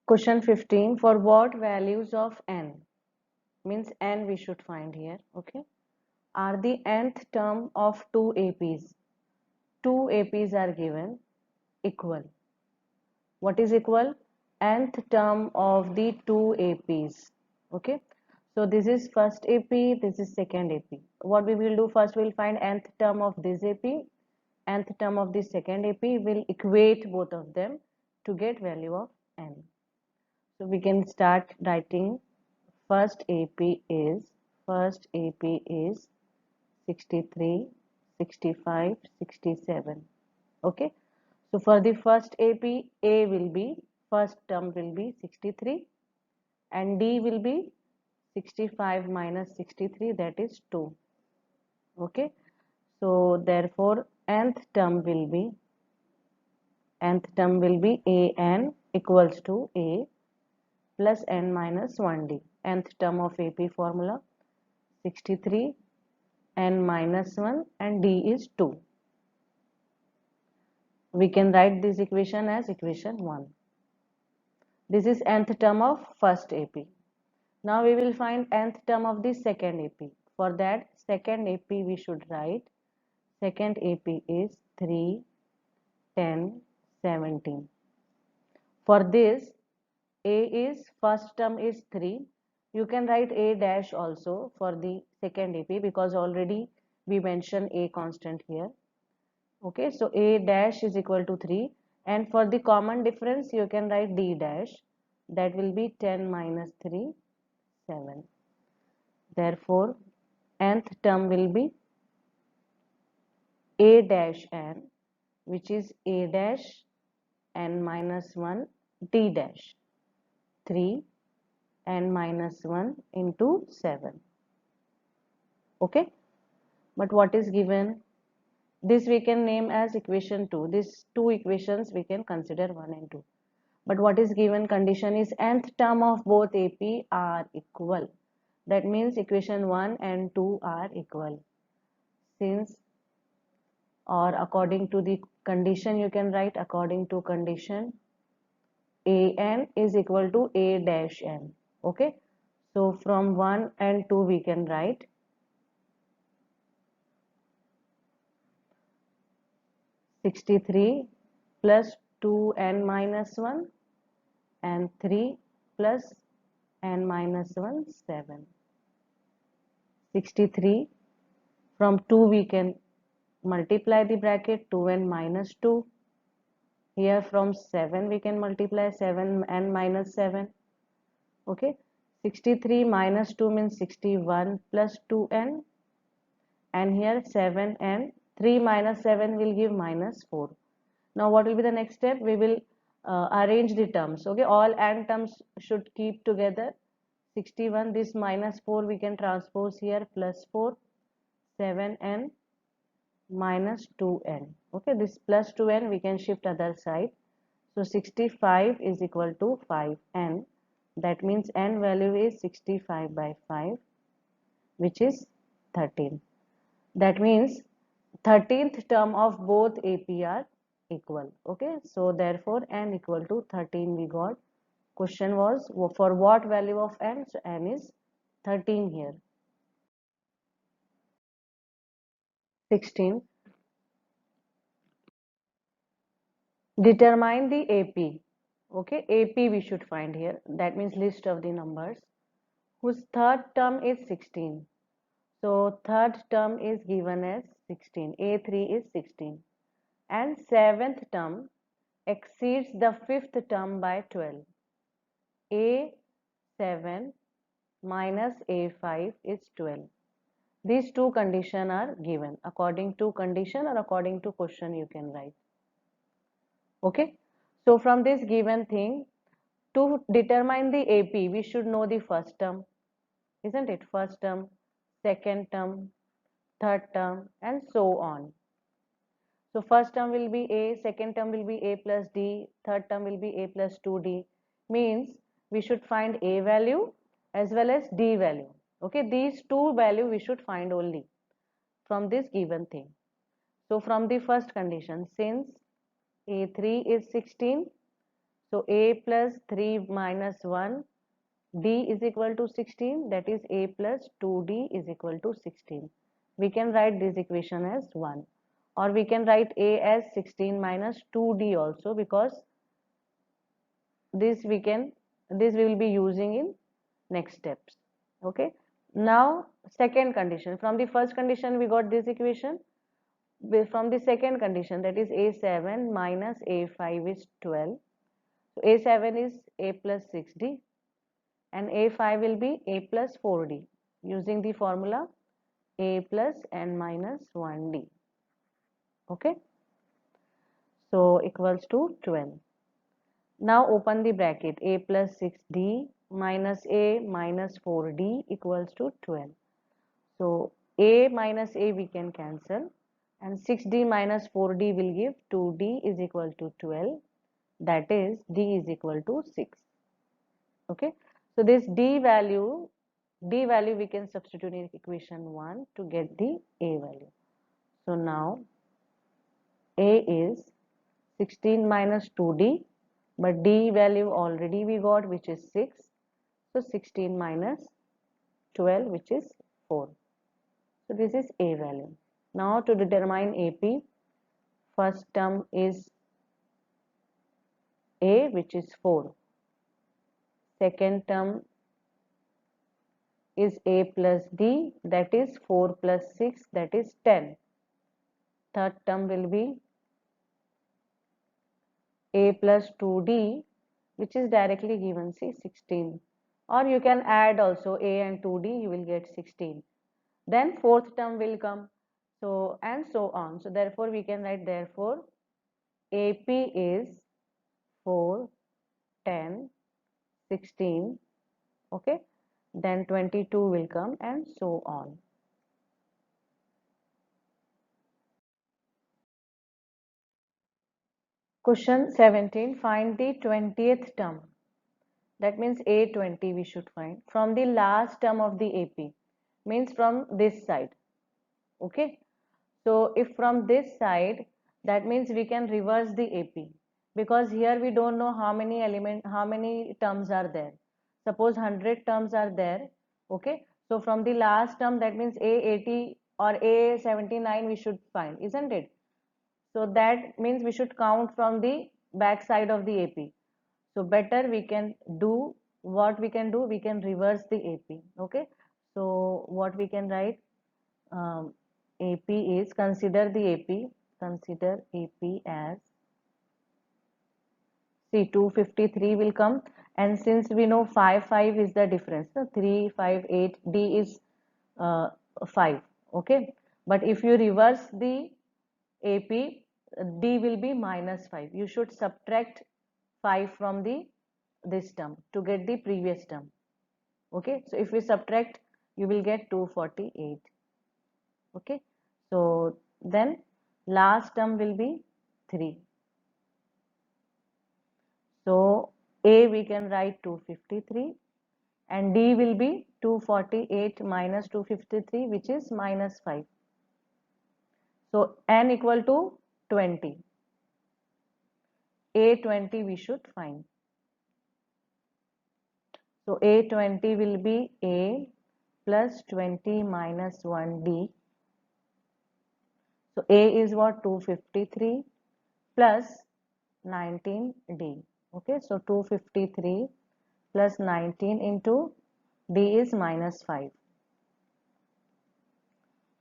Question 15. For what values of n, means n we should find here, okay, are the nth term of two APs? Two APs are given equal. What is equal? Nth term of the two APs. Okay. So this is first AP, this is second AP. What we will do first, we will find nth term of this AP, nth term of the second AP, will equate both of them to get value of n. So we can start writing first AP is 63, 65, 67. Okay. So for the first AP, A will be, first term will be 63 and D will be 65 minus 63, that is 2. Okay. So therefore nth term will be an equals to A plus n minus 1D. Nth term of AP formula 63, n minus 1 and D is 2. We can write this equation as equation 1. This is nth term of first AP. Now we will find nth term of the second AP. For that second AP we should write second AP is 3, 10, 17. For this A is first term is 3. You can write A dash also for the second AP because already we mentioned A constant here. Okay, so A dash is equal to 3 and for the common difference you can write D dash, that will be 10 minus 3, 7. Therefore nth term will be A dash n, which is A dash n minus 1 D dash 3 n minus 1 into 7. Okay, but what is given? This we can name as equation 2. These two equations we can consider 1 and 2. But what is given condition is nth term of both AP are equal. That means equation 1 and 2 are equal. Since, or according to the condition, you can write according to condition an is equal to A dash n. Okay. So from 1 and 2 we can write 63 plus 2n minus 1 and 3 plus n minus 1, 7. 63, from 2 we can multiply the bracket 2n minus 2. Here from 7 we can multiply 7n minus 7. Okay, 63 minus 2 means 61 plus 2n, and here 7 and 3 minus 7 will give minus 4. Now what will be the next step? We will arrange the terms. Okay, all n terms should keep together. 61, this minus 4 we can transpose here, plus 4, 7n minus 2n. Okay, this plus 2n we can shift other side. So 65 is equal to 5n. That means n value is 65 by 5, which is 13. That means 13th term of both AP are equal. Okay, so therefore n equal to 13 we got. Question was for what value of n? So n is 13 here. 16. Determine the AP. Okay, AP we should find here. That means list of the numbers whose third term is 16. So third term is given as 16. A3 is 16. And seventh term exceeds the fifth term by 12. A7 minus A5 is 12. These two conditions are given. According to condition or according to question you can write. Okay. So from this given thing, to determine the AP, we should know the first term, isn't it? First term, second term, third term, and so on. So first term will be A, second term will be A plus D, third term will be A plus 2D. Means we should find A value as well as D value. Okay, these two value we should find only from this given thing. So from the first condition, since A3 is 16, So a plus 3 minus 1 d is equal to 16, that is a plus 2d is equal to 16. We can write this equation as 1, or we can write a as 16 minus 2d also, because this we will be using in next steps. Okay, now second condition. From the first condition we got this equation. From the second condition, that is a7 minus a5 is 12. So a7 is a plus 6d and a5 will be a plus 4d, using the formula a plus n minus 1d. Okay, so equals to 12. Now open the bracket, a plus 6d minus a minus 4d equals to 12. So a minus a we can cancel, and 6d minus 4d will give 2d is equal to 12, that is d is equal to 6. Okay, so this d value we can substitute in equation 1 to get the a value. So now a is 16 minus 2d, but d value already we got, which is 6. So 16 minus 12, which is 4. So this is a value. Now to determine AP, first term is a, which is 4. Second term is a plus d, that is 4 plus 6, that is 10. Third term will be a plus 2d, which is directly given, see 16, or you can add also a and 2d, you will get 16. Then fourth term will come, so and so on. So therefore we can write, therefore AP is 4, 10, 16, okay, then 22 will come, and so on. Question 17, find the 20th term. That means A20 we should find from the last term of the AP, means from this side. Okay, so if from this side, that means we can reverse the AP, because here we don't know how many terms are there. Suppose 100 terms are there. Okay, so from the last term, that means A80 or A79 we should find, isn't it? So that means we should count from the back side of the AP. So better we can do, what we can do, we can reverse the AP. Okay, so what we can write, AP is, consider AP as, see 253 will come, and since we know 5 is the difference, so 3 5 8 D is 5. Okay, but if you reverse the AP, D will be minus 5. You should subtract 5 from this term to get the previous term. Okay, so if we subtract, you will get 248. Okay, so then last term will be 3. So A we can write 253, and D will be 248 minus 253, which is minus 5. So n equal to 20. A20 we should find. So A20 will be A plus 20 minus 1D. So A is what? 253 plus 19D. Okay, so 253 plus 19 into D is minus 5.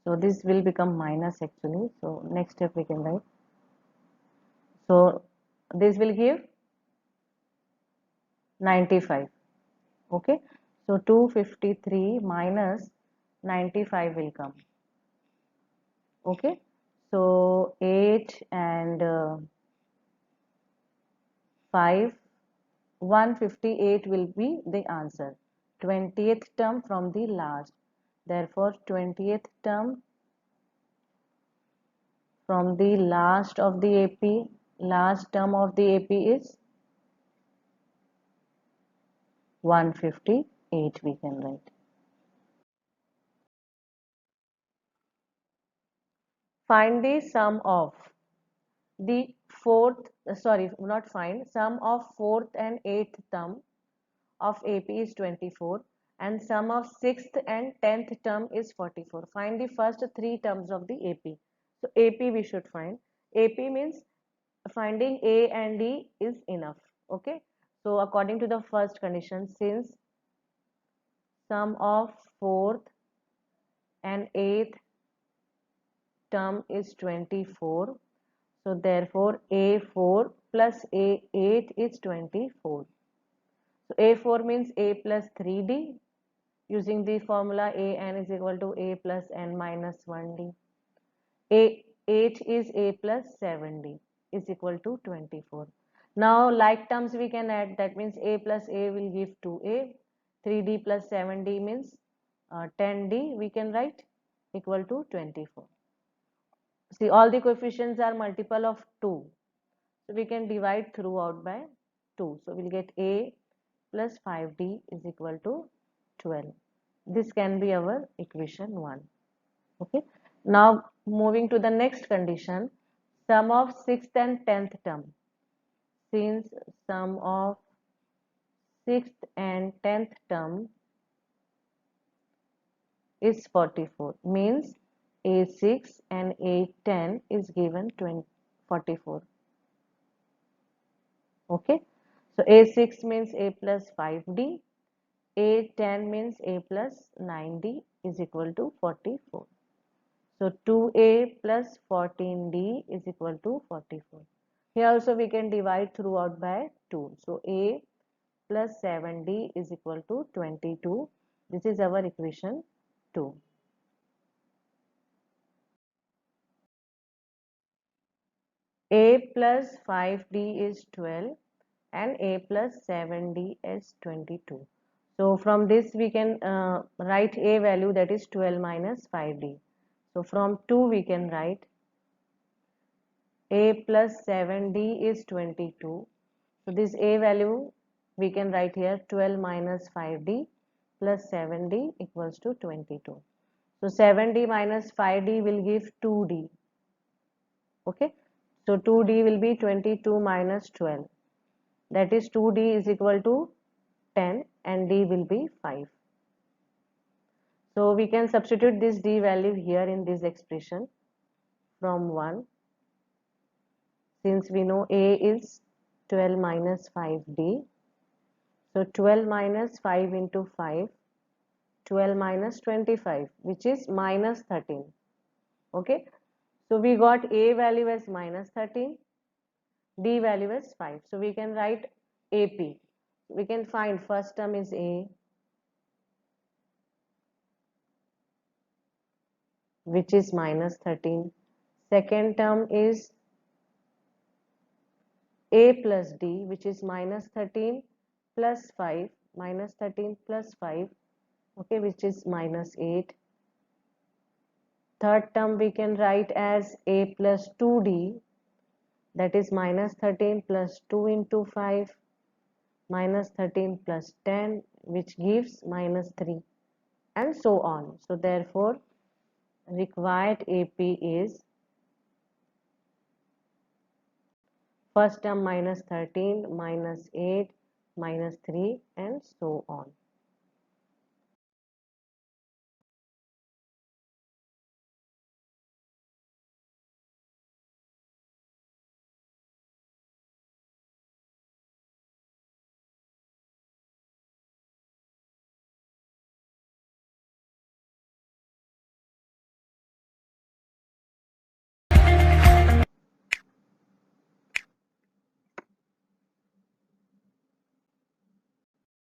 So this will become minus actually. So next step we can write. So this will give 95. Okay, so 253 minus 95 will come. Okay, so 8 and 5, 158 will be the answer. 20th term from the last. Therefore 20th term from the last of the AP, last term of the AP is 158 we can write. Find the sum of the sum of fourth and eighth term of AP is 24 and sum of sixth and 10th term is 44. Find the first three terms of the AP. So AP we should find. AP means finding A and D is enough. Okay. So according to the first condition, since sum of fourth and eighth term is 24, so therefore A4 plus A8 is 24. So A4 means A plus 3D. Using the formula an is equal to a plus n minus 1d. H is a plus 7d is equal to 24. Now like terms we can add, that means a plus a will give 2a, 3d plus 7d means 10d we can write equal to 24. See, all the coefficients are multiple of 2. So we can divide throughout by 2. So we'll get a plus 5d is equal to 12. This can be our equation 1. Okay. Now moving to the next condition, sum of 6th and 10th term. Since sum of 6th and 10th term is 44, means A6 and A10 is given 44. Okay. So A6 means A plus 5D, A10 means A plus 9D is equal to 44. So 2a plus 14d is equal to 44. Here also we can divide throughout by 2. So a plus 7d is equal to 22. This is our equation 2. A plus 5d is 12 and a plus 7d is 22. So from this we can write a value, that is 12 minus 5d. So from 2 we can write a plus 7d is 22. So this a value we can write here 12 minus 5d plus 7d equals to 22. So 7d minus 5d will give 2d. Okay. So 2d will be 22 minus 12. That is 2d is equal to 10 and d will be 5. So we can substitute this d value here in this expression from 1. Since we know a is 12 minus 5d. So 12 minus 5 into 5, 12 minus 25, which is minus 13. Okay. So we got a value as minus 13, d value as 5. So we can write AP. We can find first term is a, which is minus 13. Second term is a plus d, which is minus 13 plus 5, minus 13 plus 5, okay, which is minus 8. Third term we can write as a plus 2d, that is minus 13 plus 2 into 5, minus 13 plus 10, which gives minus 3, and so on. So therefore required AP is first term minus 13, minus 8, minus 3, and so on.